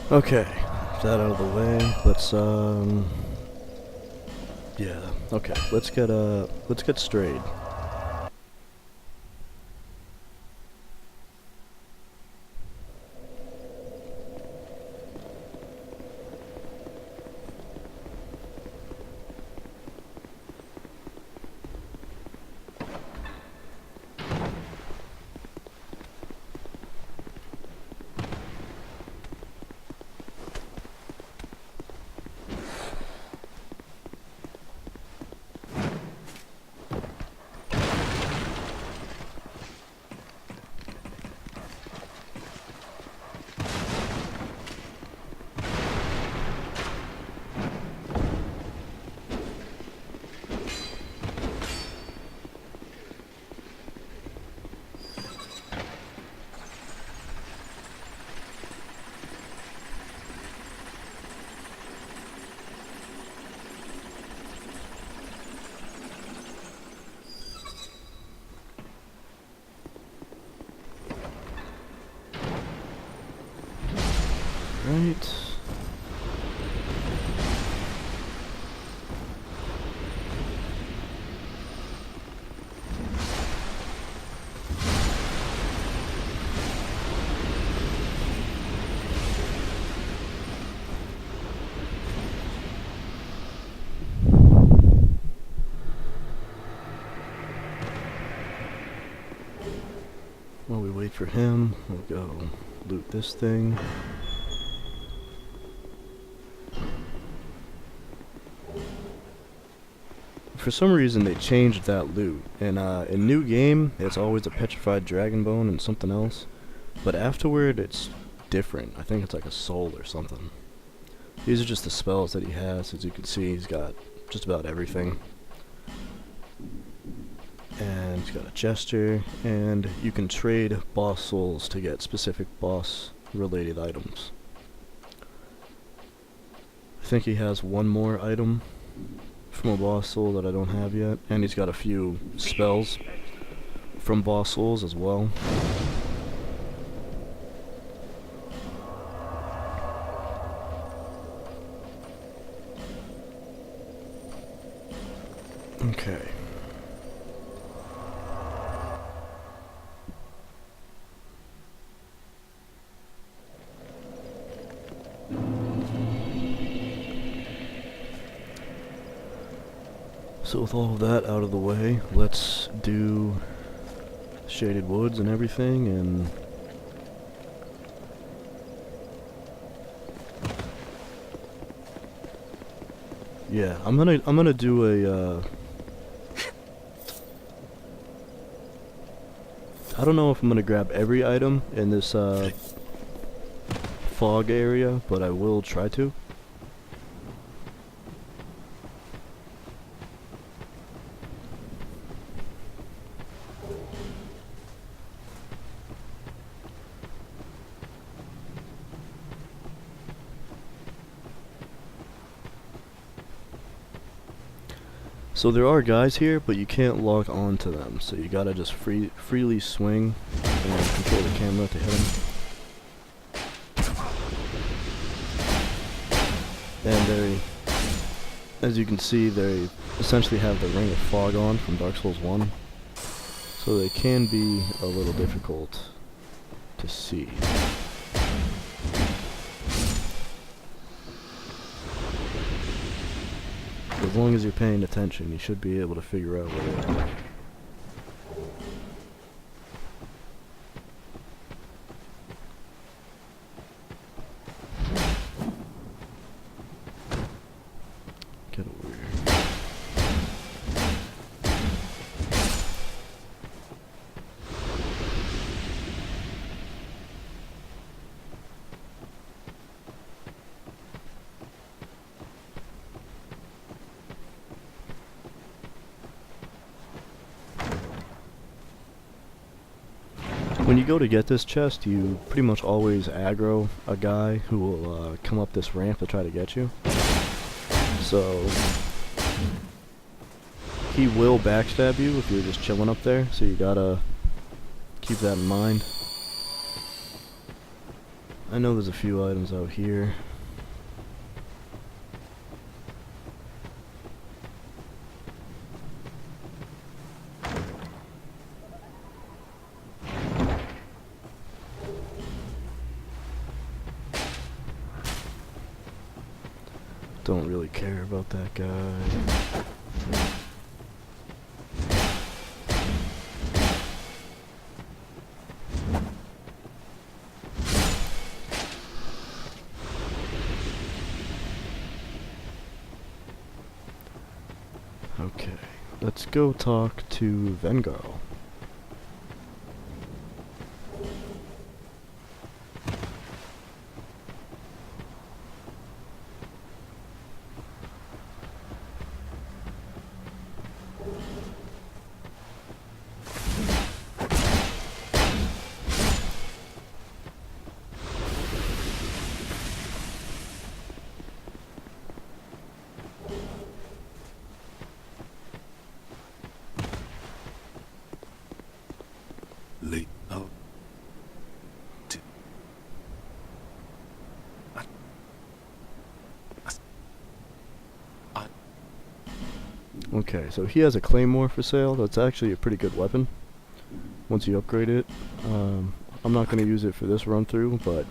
Okay, that out of the way. Let's yeah. Okay, let's get straight. Right. While we wait for him, we'll go loot this thing. For some reason they changed that loot. In new game, it's always a petrified dragon bone and something else. But afterward, it's different. I think it's like a soul or something. These are just the spells that he has. As you can see, he's got just about everything. And he's got a jester, and you can trade boss souls to get specific boss related items. I think he has one more item from a boss soul that I don't have yet, and he's got a few spells from boss souls as well. Okay. So with all of that out of the way, let's do Shaded Woods and everything, and yeah, I'm gonna do a I don't know if I'm gonna grab every item in this fog area, but I will try to. So there are guys here, but you can't log on to them, so you gotta just freely swing and control the camera to hit them. And they, as you can see, they essentially have the Ring of Fog on from Dark Souls 1, so they can be a little difficult to see. As long as you're paying attention, you should be able to figure out where they are. Get over here. When you go to get this chest, you pretty much always aggro a guy who will come up this ramp to try to get you. So he will backstab you if you're just chilling up there, so you gotta keep that in mind. I know there's a few items out here. Don't really care about that guy. Okay, let's go talk to Vengarl. Okay, so he has a claymore for sale. That's actually a pretty good weapon once you upgrade it. I'm not going to use it for this run through, but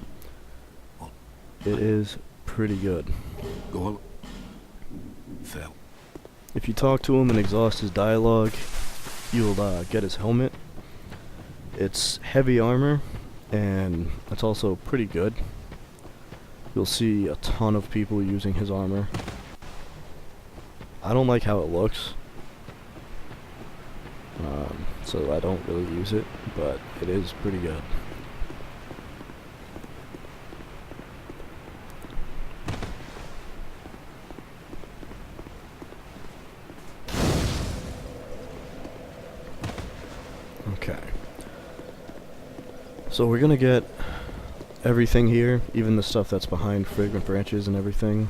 it is pretty good. If you talk to him and exhaust his dialogue, you'll get his helmet. It's heavy armor, and it's also pretty good. You'll see a ton of people using his armor. I don't like how it looks, so I don't really use it, but it is pretty good. Okay. So we're gonna get everything here, even the stuff that's behind fragrant branches and everything.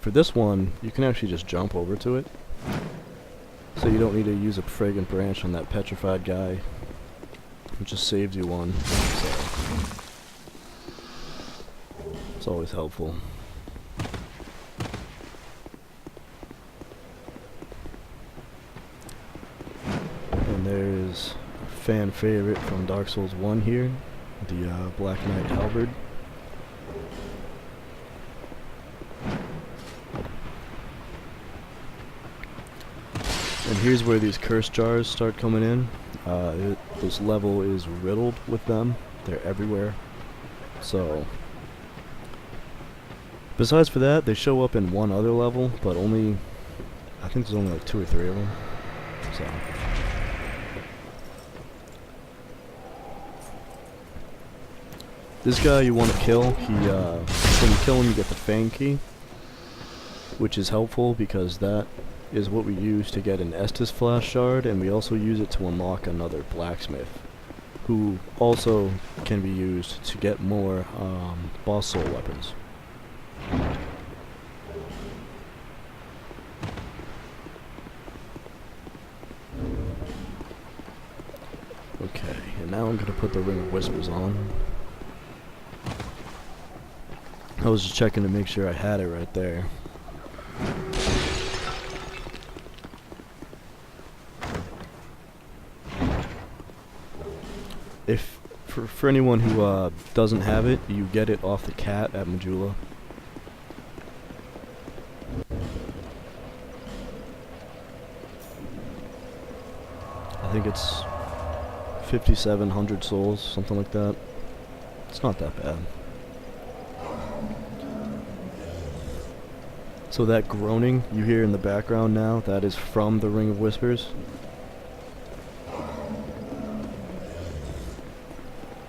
For this one, you can actually just jump over to it. So you don't need to use a fragrant branch on that petrified guy. It just saves you one. So it's always helpful. And there's a fan favorite from Dark Souls 1 here, the Black Knight Halberd. And here's where these curse jars start coming in. This level is riddled with them. They're everywhere. So, besides for that, they show up in one other level, but only, I think there's only like 2 or 3 of them. So, this guy you want to kill. When you kill him, you get the Fang Key, which is helpful because that is what we use to get an Estus Flash Shard, and we also use it to unlock another blacksmith, who also can be used to get more boss soul weapons. Okay, and now I'm going to put the Ring of Whispers on. I was just checking to make sure I had it right there. If for anyone who doesn't have it, you get it off the cat at Majula. I think it's 5,700 souls, something like that. It's not that bad. So that groaning you hear in the background now, that is from the Ring of Whispers.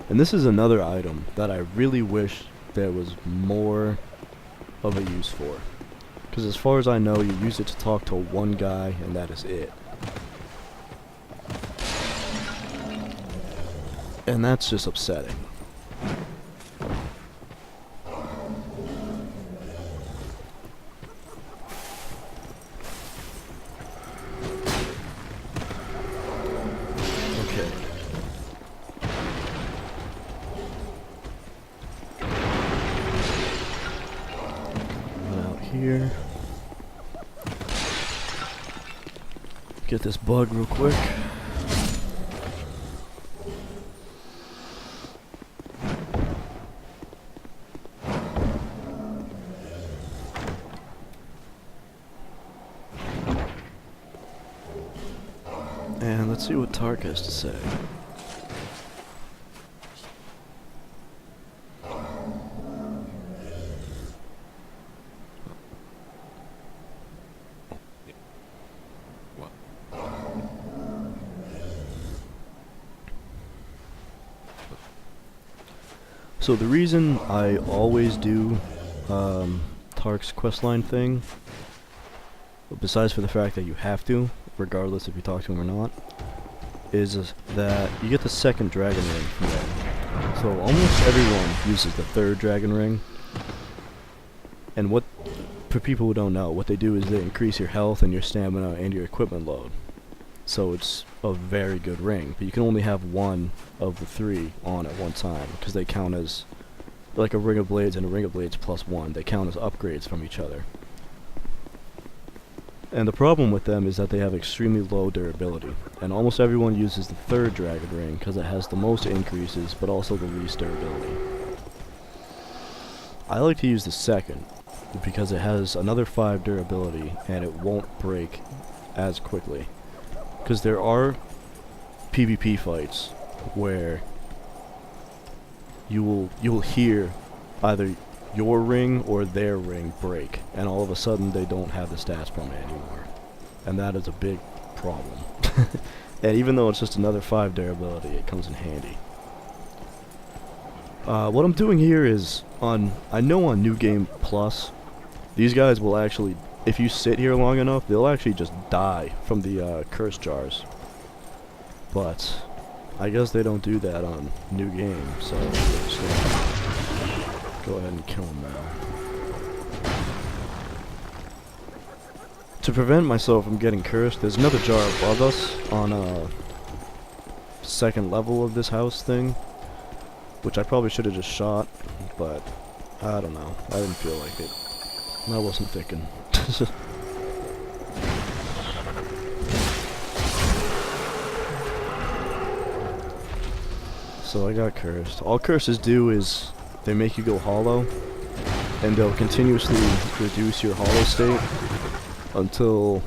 And this is another item that I really wish there was more of a use for. Because as far as I know, you use it to talk to one guy, and that is it. And that's just upsetting. here. Get this bug real quick. And let's see what Tark has to say. So the reason I always do Tark's questline thing, besides for the fact that you have to, regardless if you talk to him or not, is that you get the second dragon ring from that. So almost everyone uses the third dragon ring. And what, for people who don't know, what they do is they increase your health and your stamina and your equipment load. So it's a very good ring, but you can only have one of the three on at one time, because they count as, like a Ring of Blades and a Ring of Blades plus one, they count as upgrades from each other. And the problem with them is that they have extremely low durability, and almost everyone uses the third dragon ring because it has the most increases, but also the least durability. I like to use the second, because it has another 5 durability, and it won't break as quickly. Because there are PvP fights where you will hear either your ring or their ring break, and all of a sudden they don't have the stats from it anymore, and that is a big problem. And even though it's just another 5 durability, it comes in handy. What I'm doing here is I know on New Game Plus, these guys will actually, if you sit here long enough, they'll actually just die from the curse jars. But I guess they don't do that on New Game, so we're just gonna go ahead and kill him now. To prevent myself from getting cursed, there's another jar above us on a second level of this house thing, which I probably should have just shot, but I don't know. I didn't feel like it. I wasn't thinking. So I got cursed. All curses do is they make you go hollow, and they'll continuously reduce your hollow state until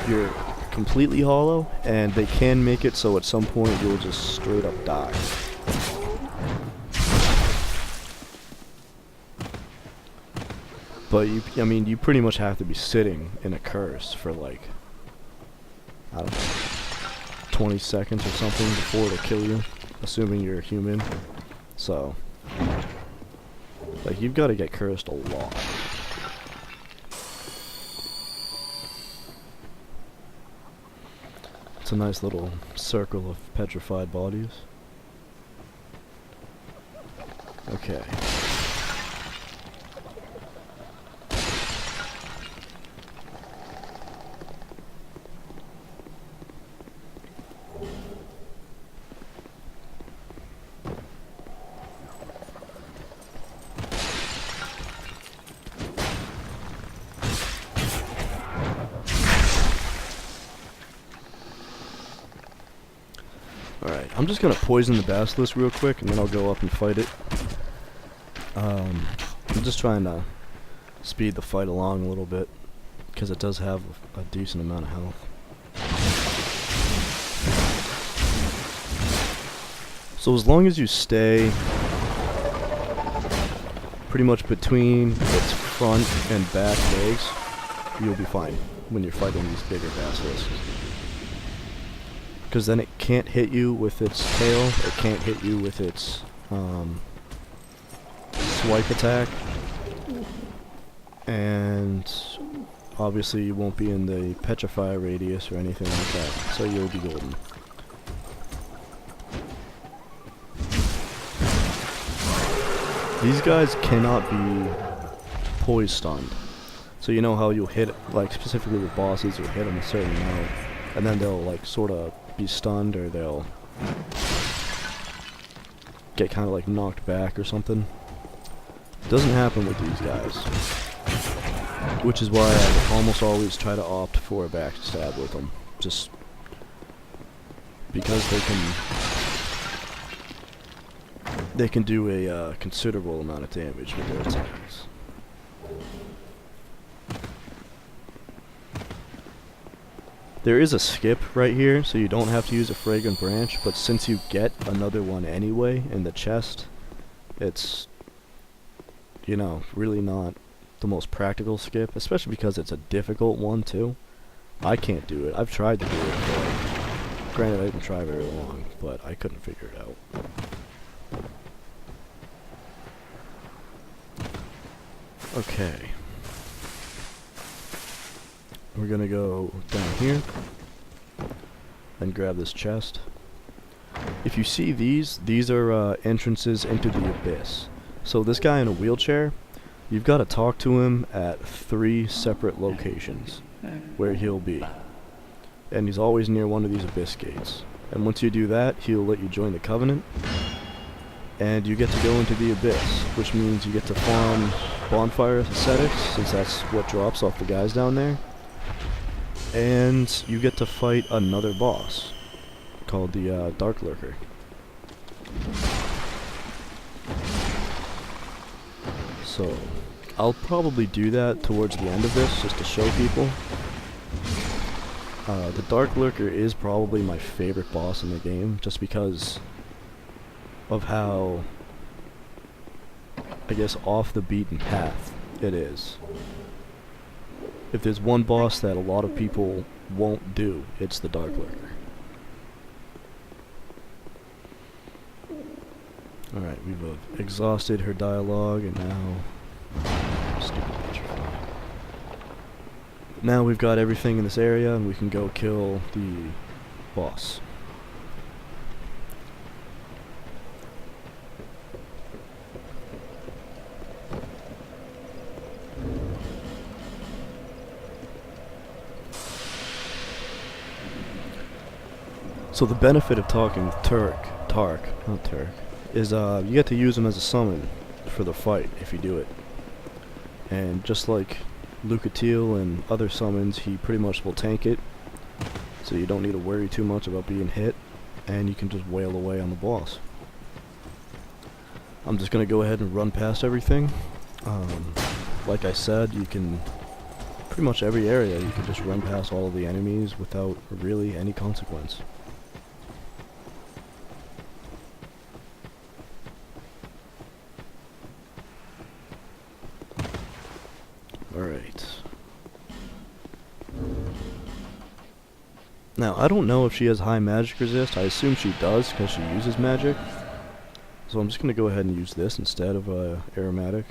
you're completely hollow, and they can make it so at some point you'll just straight up die. But I mean, you pretty much have to be sitting in a curse for like, I don't know, 20 seconds or something before it'll kill you, assuming you're a human. So, like, you've got to get cursed a lot. It's a nice little circle of petrified bodies. Okay. Alright, I'm just gonna poison the basilisk real quick, and then I'll go up and fight it. I'm just trying to speed the fight along a little bit, because it does have a decent amount of health. So as long as you stay pretty much between its front and back legs, you'll be fine when you're fighting these bigger basilisks. Because then it can't hit you with its tail, it can't hit you with its swipe attack, and obviously you won't be in the petrify radius or anything like that, so you'll be golden. These guys cannot be poise stunned. So you know how you'll hit, like specifically with bosses, you'll hit them a certain amount, and then they'll like sort of be stunned, or they'll get kind of like knocked back or something. Doesn't happen with these guys. Which is why I almost always try to opt for a backstab with them. Just because they can do a considerable amount of damage with their attacks. There is a skip right here, so you don't have to use a Fragrant Branch, but since you get another one anyway in the chest, it's, you know, really not the most practical skip, especially because it's a difficult one too. I can't do it. I've tried to do it, but granted I didn't try very long, but I couldn't figure it out. Okay. We're gonna go down here and grab this chest. If you see these are entrances into the abyss. So this guy in a wheelchair, you've got to talk to him at 3 separate locations where he'll be. And he's always near one of these abyss gates. And once you do that, he'll let you join the Covenant. And you get to go into the abyss, which means you get to farm bonfire ascetics, since that's what drops off the guys down there. And you get to fight another boss called the Dark Lurker. So I'll probably do that towards the end of this just to show people. The Dark Lurker is probably my favorite boss in the game, just because of how, I guess, off the beaten path it is. If there's one boss that a lot of people won't do, it's the Dark Lurker. Alright, we've exhausted her dialogue, and now... Stupid petrify. Now we've got everything in this area, and we can go kill the boss. So the benefit of talking with Tark, is you get to use him as a summon for the fight if you do it. And just like Lucatiel and other summons, he pretty much will tank it, so you don't need to worry too much about being hit, and you can just wail away on the boss. I'm just gonna go ahead and run past everything. Like I said, you can pretty much every area you can just run past all of the enemies without really any consequence. Alright. Now, I don't know if she has high magic resist. I assume she does because she uses magic. So I'm just going to go ahead and use this instead of aromatic.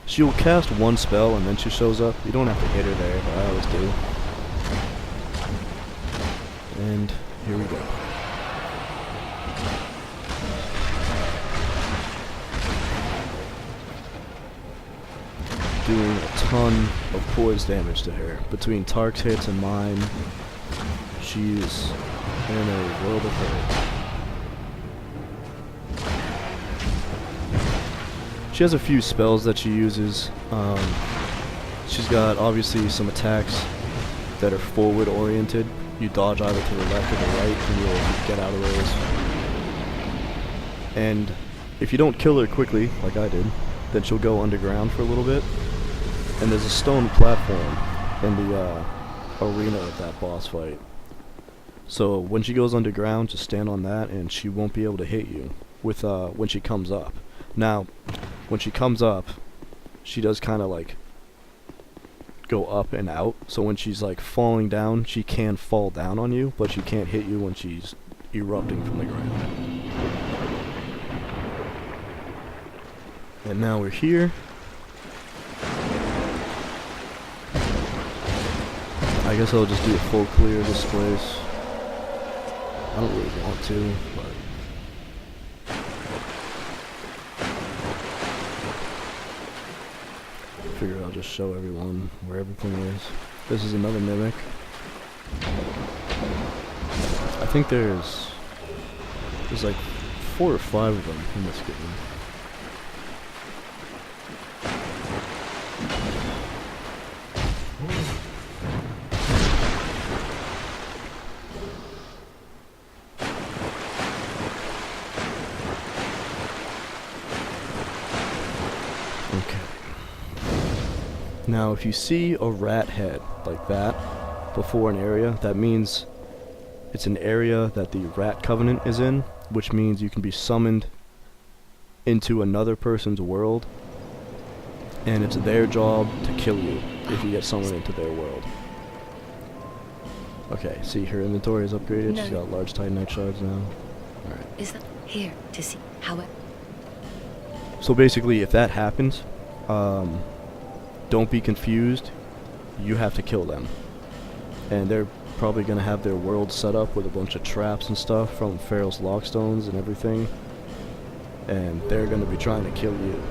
She will cast one spell and then she shows up. You don't have to hit her there, but I always do. And here we go. Doing a ton of poise damage to her. Between Tark's hits and mine, she's in a world of hurt. She has a few spells that she uses. She's got obviously some attacks that are forward oriented. You dodge either to the left or the right and you'll get out of those. And if you don't kill her quickly, like I did, then she'll go underground for a little bit. And there's a stone platform in the arena of that boss fight. So when she goes underground, just stand on that and she won't be able to hit you with when she comes up. Now, when she comes up, she does kind of like go up and out. So when she's like falling down, she can fall down on you, but she can't hit you when she's erupting from the ground. And now we're here. I guess I'll just do a full clear of this place. I don't really want to, but... Figure I'll just show everyone where everything is. This is another mimic. I think there's like 4 or 5 of them in this game. Okay. Now if you see a rat head like that before an area, that means it's an area that the Rat Covenant is in, which means you can be summoned into another person's world, and it's their job to kill you if you get summoned into their world. Okay, see, her inventory is upgraded. No. She's got large titanite shards now. Alright. Is that here to see how it... So basically, if that happens, don't be confused. You have to kill them. And they're probably going to have their world set up with a bunch of traps and stuff from Pharros' Lockstones and everything. And they're going to be trying to kill you.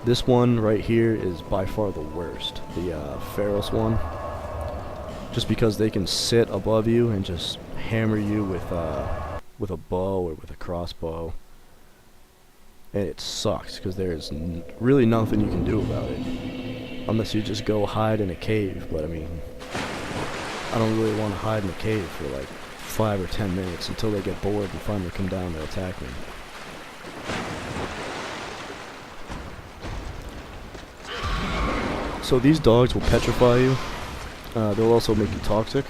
This one right here is by far the worst. The Pharros one. Just because they can sit above you and just hammer you with a bow or with a crossbow. And it sucks because there's really nothing you can do about it. Unless you just go hide in a cave, but I mean, I don't really want to hide in a cave for like 5 or 10 minutes until they get bored and finally come down to attack me. So these dogs will petrify you. They'll also make you toxic.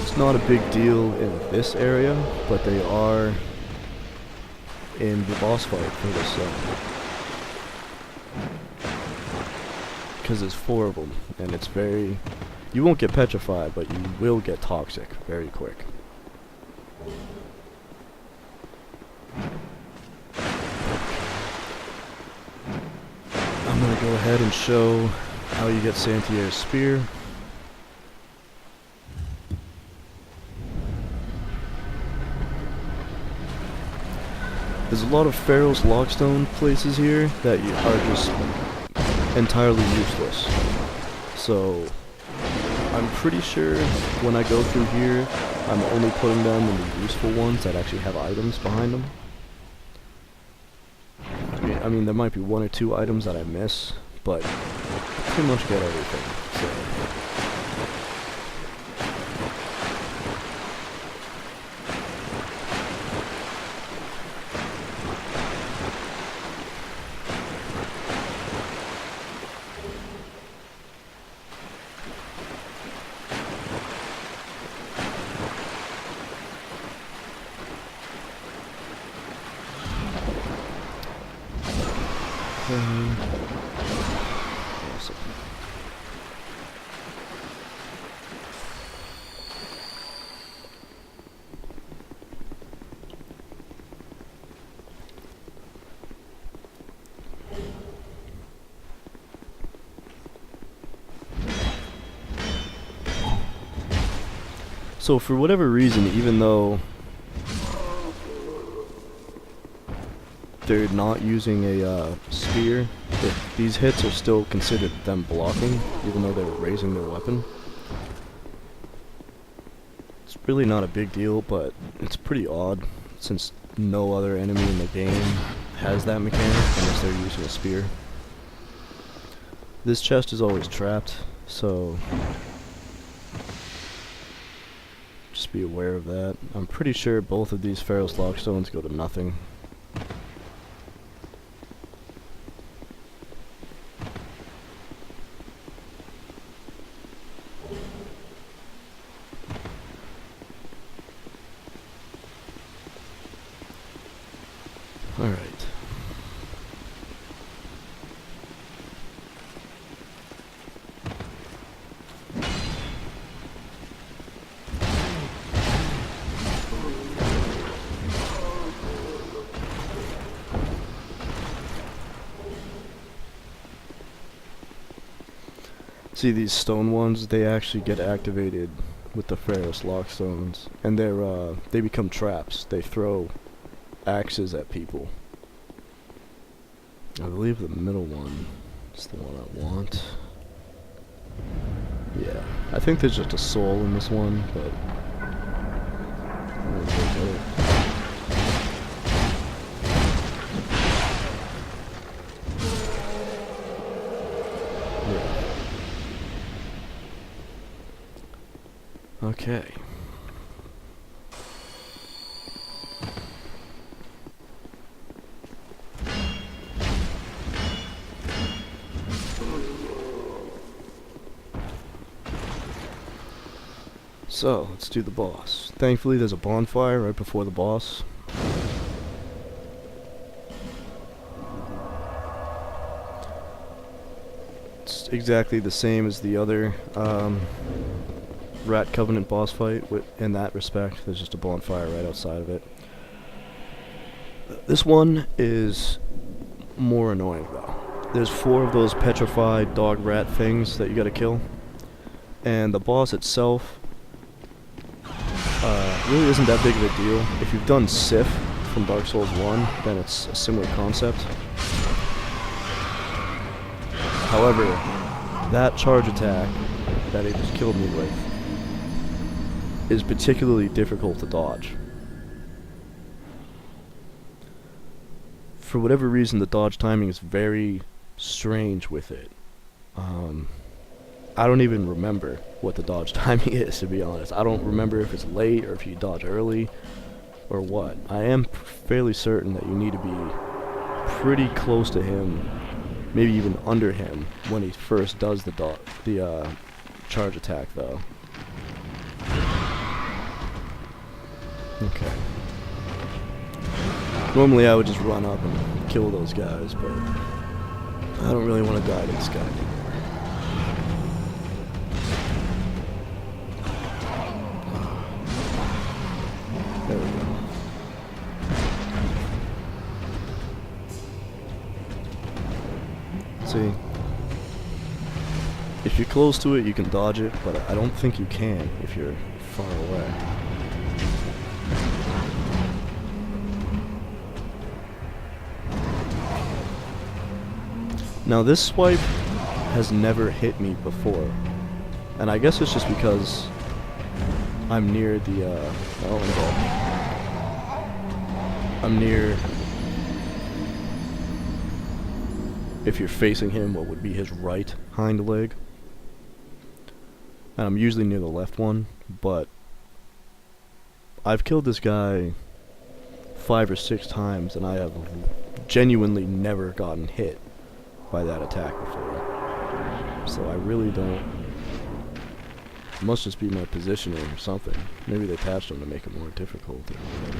It's not a big deal in this area, but they are in the boss fight for this because there's 4 of them, and it's very... You won't get petrified, but you will get toxic very quick. I'm gonna go ahead and show how you get Santier's Spear. There's a lot of Pharros' Lockstone places here that are just entirely useless. So I'm pretty sure when I go through here, I'm only putting them in the useful ones that actually have items behind them. I mean, there might be 1 or 2 items that I miss, but I pretty much get everything. So. Awesome. So for whatever reason, even though they're not using a spear, these hits are still considered them blocking, even though they're raising their weapon. It's really not a big deal, but it's pretty odd, since no other enemy in the game has that mechanic, unless they're using a spear. This chest is always trapped, so just be aware of that. I'm pretty sure both of these Pharros' Lockstones go to nothing. Alright. See, these stone ones, they actually get activated with the Pharros' Lockstones, and they become traps. They throw axes at people. I believe the middle one is the one I want. Yeah, I think there's just a soul in this one, but I'm gonna go get it. Yeah. Okay. So, let's do the boss. Thankfully, there's a bonfire right before the boss. It's exactly the same as the other Rat Covenant boss fight in that respect. There's just a bonfire right outside of it. This one is more annoying, though. There's 4 of those petrified dog rat things that you gotta kill. And the boss itself really isn't that big of a deal. If you've done Sif from Dark Souls 1, then it's a similar concept. However, that charge attack that he just killed me with is particularly difficult to dodge. For whatever reason, the dodge timing is very strange with it. I don't even remember what the dodge timing is, to be honest. I don't remember if it's late or if you dodge early or what. I am fairly certain that you need to be pretty close to him, maybe even under him, when he first does the charge attack, though. Okay. Normally I would just run up and kill those guys, but I don't really want to die to this guy anymore. There we go. See, if you're close to it, you can dodge it, but I don't think you can if you're far away. Now this swipe has never hit me before, and I guess it's just because I'm near the, I'm near, if you're facing him, what would be his right hind leg. And I'm usually near the left one, but I've killed this guy 5 or 6 times, and I have genuinely never gotten hit by that attack before. So I really don't. It must just be my positioning or something. Maybe they patched them to make it more difficult or whatever.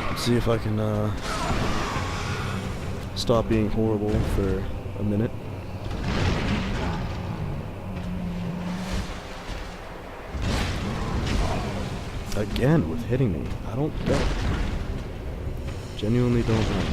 Okay. Let's see if I can stop being horrible for a minute. Again with hitting me. I don't get it. Genuinely don't know.